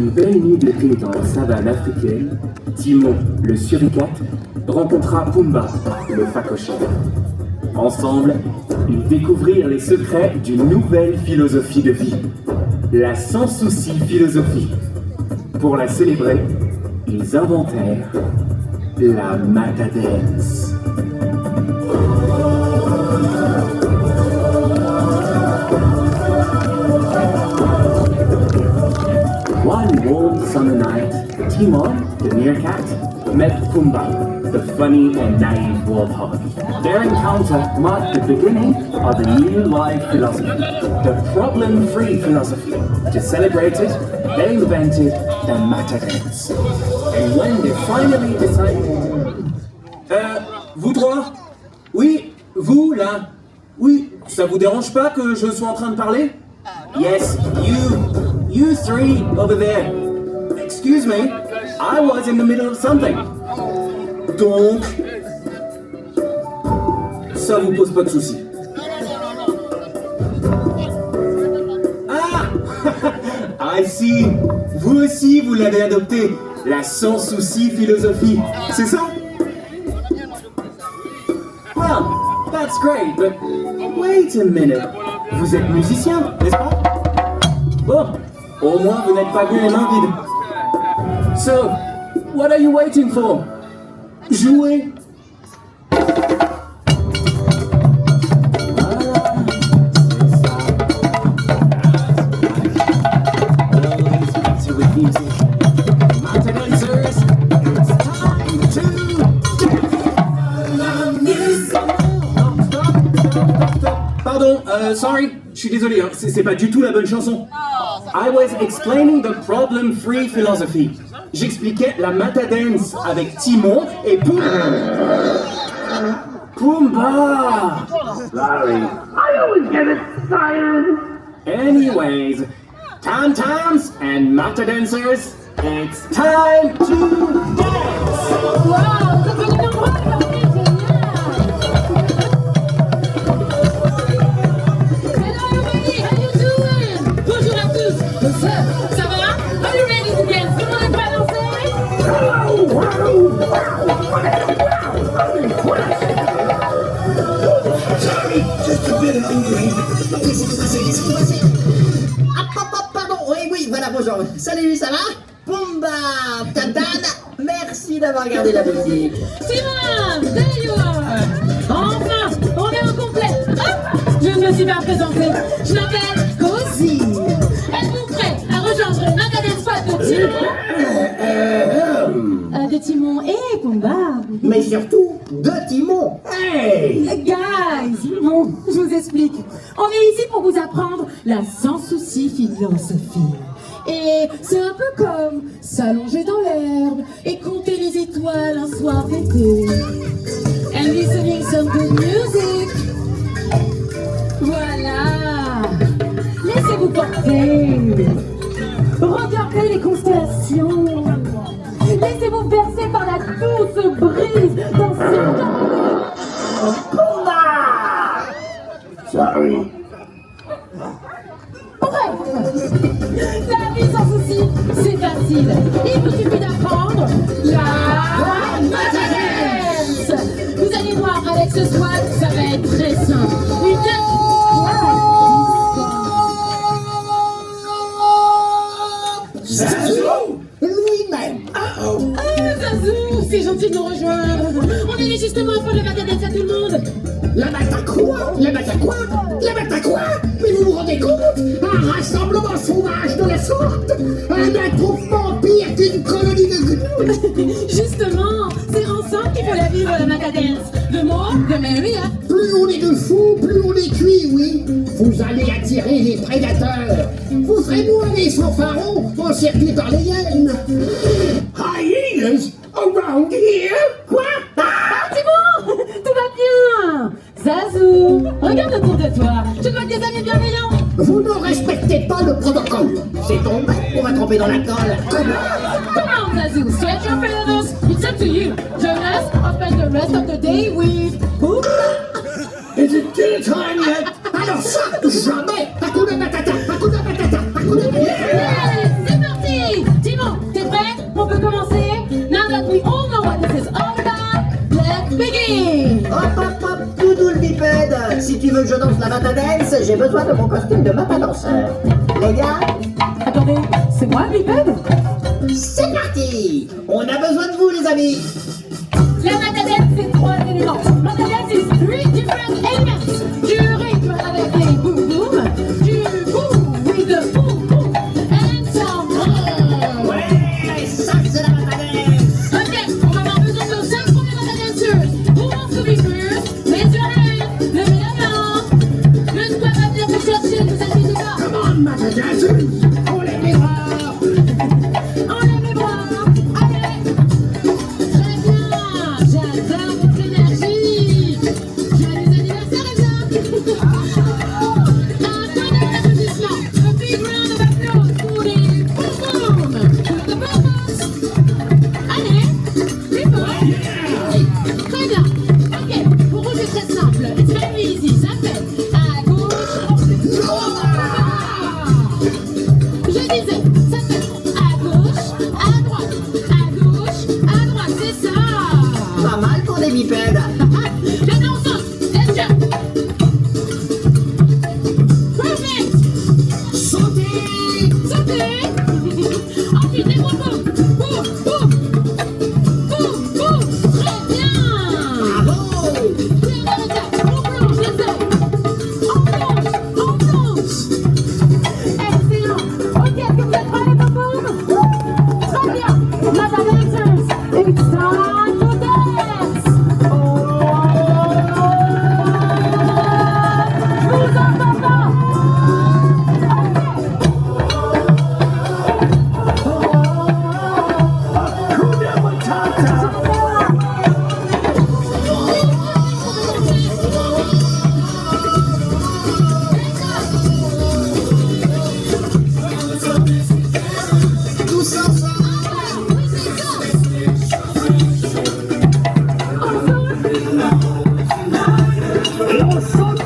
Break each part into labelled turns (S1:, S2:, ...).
S1: une belle nuit d'été dans la savane africaine, Timon, le suricate, rencontra Pumba, le phacochère. Ensemble, ils découvrirent les secrets d'une nouvelle philosophie de vie, la sans-souci philosophie. Pour la célébrer, ils inventèrent la Matadance. One warm summer night, Timon, the meerkat, met Pumba, the funny and naive warthog. Their encounter marked the beginning of a new life philosophy, the problem-free philosophy. To celebrate it, they invented the Matadance. And when they finally decided... vous trois? Oui, vous, là? Oui, ça vous dérange pas que je sois en train de parler? Yes, you three over there. Excuse me, I was in the middle of something. Donc, ça vous pose pas de soucis. Ah, I see. Vous aussi, vous l'avez adopté, la sans-souci philosophie. C'est ça? Well, that's great, but wait a minute. Vous êtes musicien, n'est-ce pas? Bon, au moins vous n'êtes pas venu les mains vides. So, what are you waiting for? Jouez! Pardon, sorry, je suis désolé, hein, c'est pas du tout la bonne chanson. I was explaining the problem-free philosophy. J'expliquais la Matadance avec Timon et Pumba! Sorry. I always get it silent. Anyways, tam-tams and Matadancers, it's time to dance!
S2: Wow, ça fait une drôle, génial! Hello everybody, how you doing? Bonjour à tous! What's up? Ça va? Are you ready to dance? Tout le monde est prêt à danser?
S3: Sorry, just a bit of English. Qu'est-ce qui s'est passé? Pardon, oui, voilà, bonjour. Salut, ça va? Pumba, Tatana, merci d'avoir gardé la musique.
S2: Timon, there you are! Enfin, on est au complet! Hop, je ne me suis pas présentée. Je m'appelle Chessy. Êtes-vous prêts à rejoindre le Matadance Squad de Timon? De Timon et Pumba.
S3: Mais surtout, de Timon. Hey!
S2: Guys, bon, je vous explique. On est ici pour vous apprendre la sans-souci philosophie. Et c'est un peu comme s'allonger dans l'herbe et compter les étoiles un soir d'été. And listening some good music. Voilà. Laissez-vous porter. Regardez les constellations. Laissez-vous bercer par la douce brise dans ce...
S3: Sorry.
S2: Bref, la vie sans souci, c'est facile. Il vous suffit d'apprendre la Matadance. Vous allez voir, avec ce squat, ça va être très simple. Une
S3: Zazou lui-même.
S2: Ah, Zazou, c'est gentil de nous rejoindre. On est justement pour le Matadance à tout le monde.
S3: La Mata quoi? La Mata quoi? La Mata quoi? Mais vous vous rendez compte? Un rassemblement sauvage de la sorte? Un attroupement pire qu'une colonie de gnous?
S2: Justement, c'est ensemble qu'il faut la vivre, la Matadance. De moi, de Mary, hein.
S3: Plus on est de fous, plus on est cuit, oui. Vous allez attirer les prédateurs. Vous ferez beau aller sans pharaon, encerclé par les hyènes. Hyenas around here? Quoi?
S2: Timon, tout va bien. Zazou, regarde autour de toi. Je vois des amis bienveillants.
S3: Vous ne respectez pas le protocole. C'est tombé, on va tremper dans la colle.
S2: Come on, Zazou, stretch your fingers. It's up to you. Join us or spend the rest of the day with who?
S3: Is it dinner time yet? Alors ça, jamais. Hakuna Matata, Hakuna Matata, Hakuna Matata.
S2: Yeah, c'est parti.
S4: tout doux le bipède. Si tu veux que je danse la Matadance, j'ai besoin de mon costume de matadanseur. Les gars,
S2: Attendez, c'est moi le bipède?
S4: c'est parti. On a besoin de vous, les amis.
S2: La Matadance, c'est 3 éléments. Matadance is 3 different elements. Du rythme avec les boum boum, du boum with the boum boum, and some more.
S4: Ouais, ça c'est la Matadance.
S2: Ok, on va avoir besoin de nos 5 premiers Matadancers. Who wants to be first? Raise your hand. Levez la main. Le squad va venir vous chercher, ne vous inquiétez pas.
S3: Come on, Matadancers! On lève les bras!
S2: On lève les bras. Allez. Très bien. J'adore votre énergie. Joyeux anniversaire, les gars. Un tonnerre d'applaudissements. A big round of applause pour les boum boum. Pour the boum. Allez. Plus fort. Très bien. Ok. Pour vous, c'est très simple. It's very easy. Ça fait à gauche. Je disais, ça fait à gauche, à droite, à gauche, à droite, c'est ça.
S4: Pas mal pour des bipèdes.
S2: Maintenant on saute. Let's jump. Perfect.
S3: Sautez!
S2: Sautez. Ensuite, les boum boum. Boum, boum. Boum, boum. Très bien.
S4: Bravo.
S2: Dernière étape. On plonge les ailes. On plonge. Excellent. Ok, est-ce que vous êtes prêts, les boum boum? Très bien. Matadancers, it's time to dance. Je vous entends pas.
S3: Hakuna Matata!
S4: Tous ensemble.
S3: Et on saute!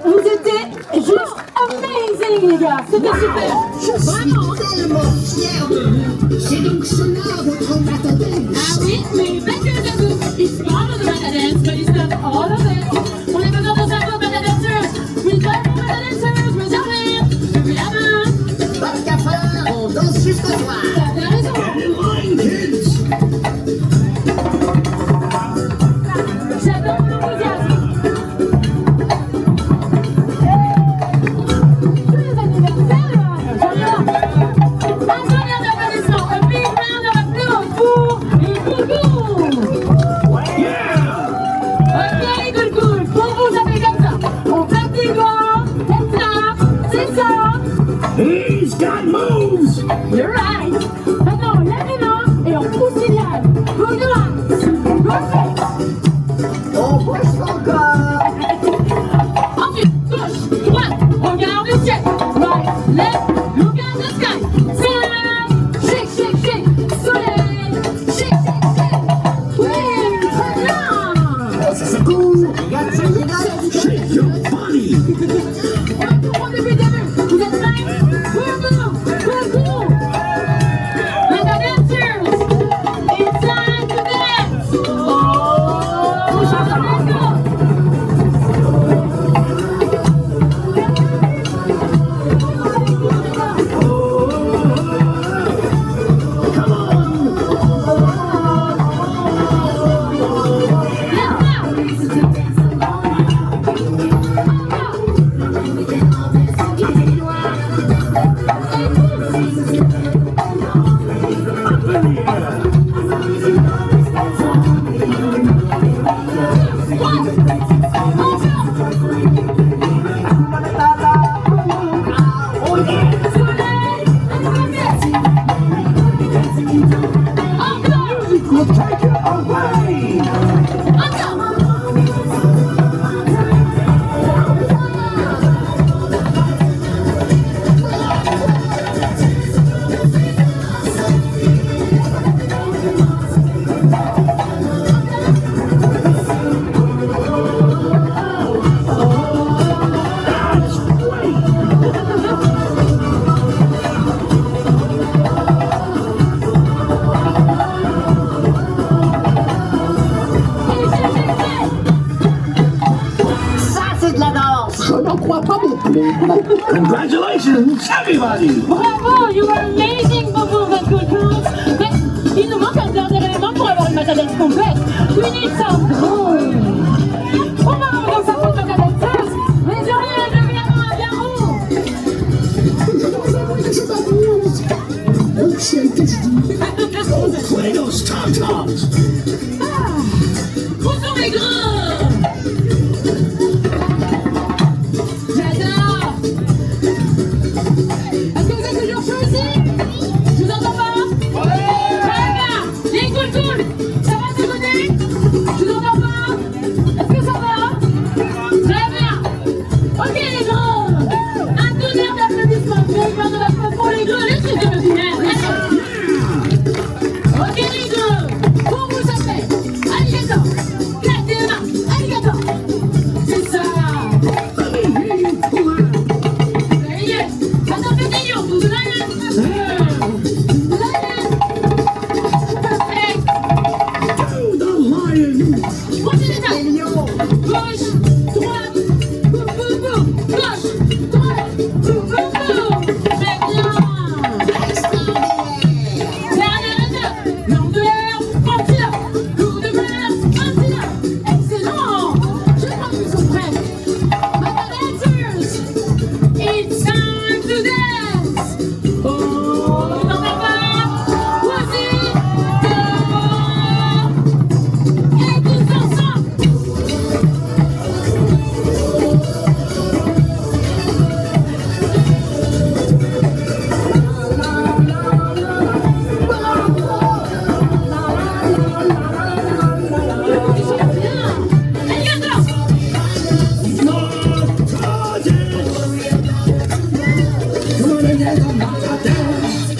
S2: Vous étiez juste amazing, les gars. C'était super.
S3: Je
S2: Vraiment.
S3: suis tellement fier de vous! C'est donc cela votre Matadance!
S2: Ah oui, mais pas que de vous. It's part of the Matadance, but it's not all of it. On a besoin de 5 Matadancers. We got more Matadancers. Réservez. Levez la main.
S4: Pas de cafard, on danse jusqu'au soir.
S2: T'as bien raison.
S3: Get in line, kids!
S2: J'adore mon enthousiasme. Joyeux anniversaire. J'adore. Un tonnerre d'applaudissements. A big round of applause pour les boum boum.
S3: Yeah!
S2: Ok, good, good. Pour vous, ça fait comme ça. On claque des doigts. Et ça, c'est ça.
S3: He's got moves!
S2: You're right. Maintenant, on lève les mains et on pousse les liens. Good one. Perfect.
S4: On pousse encore.
S2: Ensuite, gauche, droite, regarde le ciel. Right, left, look at the sky. Sun, shake, shake, shake. Soleil, shake, shake, shake. Oui, très bien.
S4: Ça secoue. Regarde, ça rigole.
S3: Shake your body!
S2: On va tout prendre depuis le début. Vous êtes prêts? Boum, boum, boum, boum.
S3: Congratulations, everybody!
S5: Bravo, you are amazing pour vos 20 coupons. Mais il nous manque un dernier élément pour avoir une Matadance complète. We need some gold. On va rendre sa faute Matadance, mais de rien, deviendra un garou.
S3: Oh, ciel, qu'est-ce que je dis? Play those tom-toms!
S5: Où sont les grands? J'adore. Est-ce que vous êtes toujours chaud ici? Je vous entends pas? Très bien. Les cool, ça va de ce côté? Je vous entends pas? Est-ce que ça va? Très bien. Ok les grands, un tonnerre d'applaudissements. Vous avez peur de la faute pour les grands, les trucs de finesse. Ok les grands, pour vous ça fait alligator, claquez les mains, alligator. C'est ça. Yes. Attends, faites des lions, vous lion. Perfect.
S3: To the lion!
S5: Prochaine étape. Gauche, droite, boum, boum, boum. Gauche, droite, boum, boum, boum. Très bien. Dernière étape. Langue de l'air, anti-là. Coup de mer, anti-là. Excellent. Je crois qu'ils sont prêts. Matadancers, it's time to dance. Oh, on n'en parle pas. Voici et tous ensemble.
S3: Come on and get on Matadance!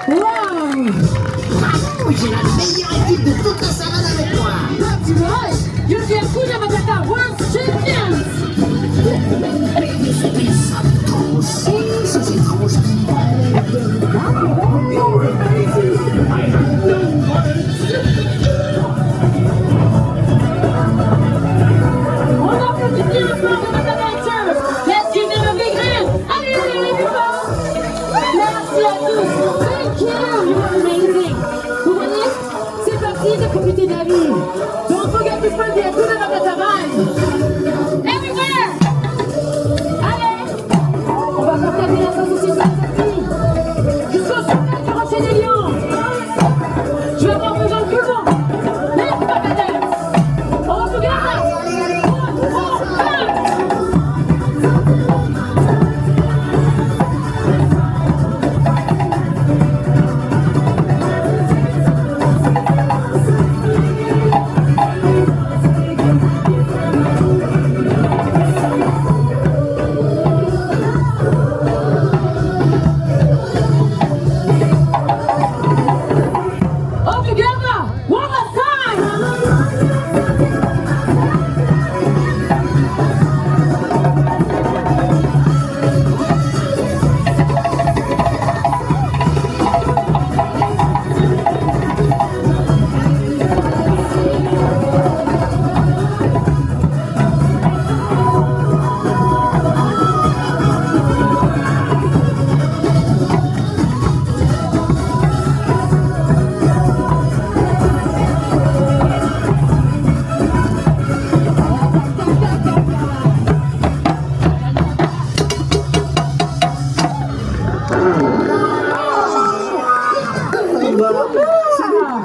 S4: Bravo, j'ai la meilleure équipe de toute la savane avec moi.
S5: That's right. You're the Hakuna Matata World Champions.
S3: Mais c'était ça aussi, ces étranges
S5: On applaudit bien fort les Matadancers. Let's give them a big hand. Allez, allez, plus fort. Merci à tous. Thank you. You're amazing. Vous voyez, c'est parti de profiter de la vie. Don't forget to spread the Hakuna Matata vibe. Everywhere. Allez, on va partager la sauce aussi sur la sortie. Jusqu'au sommet du rocher des lions. Je vais avoir besoin de plus long. Let's Matadance. On regarde.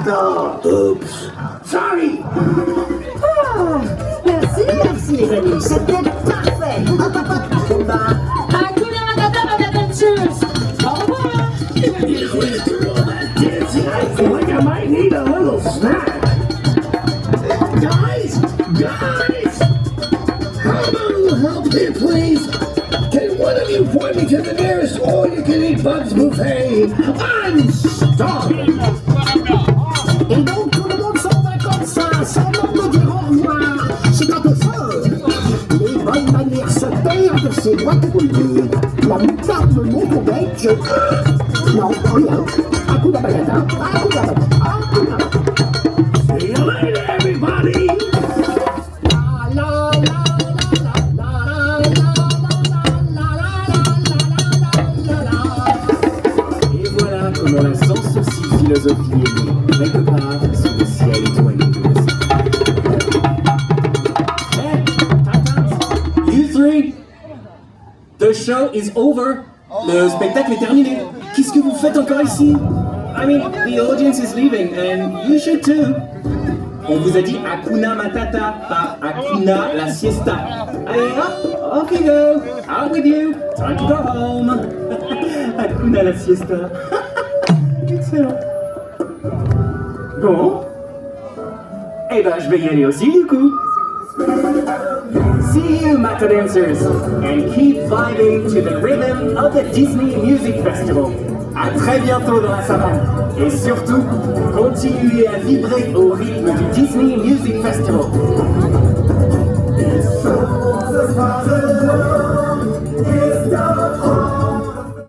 S4: important.
S3: Oups. Sorry.
S4: Ah, merci les amis, c'était parfait. Hop, hop, hop, Pumba.
S5: Hakuna Matata, Matadance. Au revoir.
S3: I feel like I might need a little snack. Guys! How about a little help here, please? Can one of you point me to the nearest all-you-can-eat Bugs buffet? I'm starving!
S6: Et donc tout le monde s'en va comme ça, sans même me dire au revoir. C'est un peu fort. Les bonnes manières se perdent, c'est moi qui vous le dis. La moutarde me monte au bec, je... Non, rien. Hakuna Matata, Hakuna Matata, Hakuna Matata.
S3: See you later, everybody!
S6: La la la la la la la la.
S1: Et voilà comment la sans souci philosophie est née, quelque part sous le ciel étoilé de l'océan. Hey, Titans, you three! The show is over! Le spectacle est terminé! Qu'est-ce que vous faites encore ici? I mean, the audience is leaving, and you should too! On vous a dit Hakuna Matata, pas Hakuna la siesta. Allez hop, off you go! Out with you! Time to go home! Hakuna la siesta. Excellent. Bon. Eh ben, je vais y aller aussi, du coup. See you, Matadancers, and keep vibing to the rhythm of the Disney Music Festival. À très bientôt dans la savane. Et surtout, continuez à vibrer au rythme du Disney Music Festival.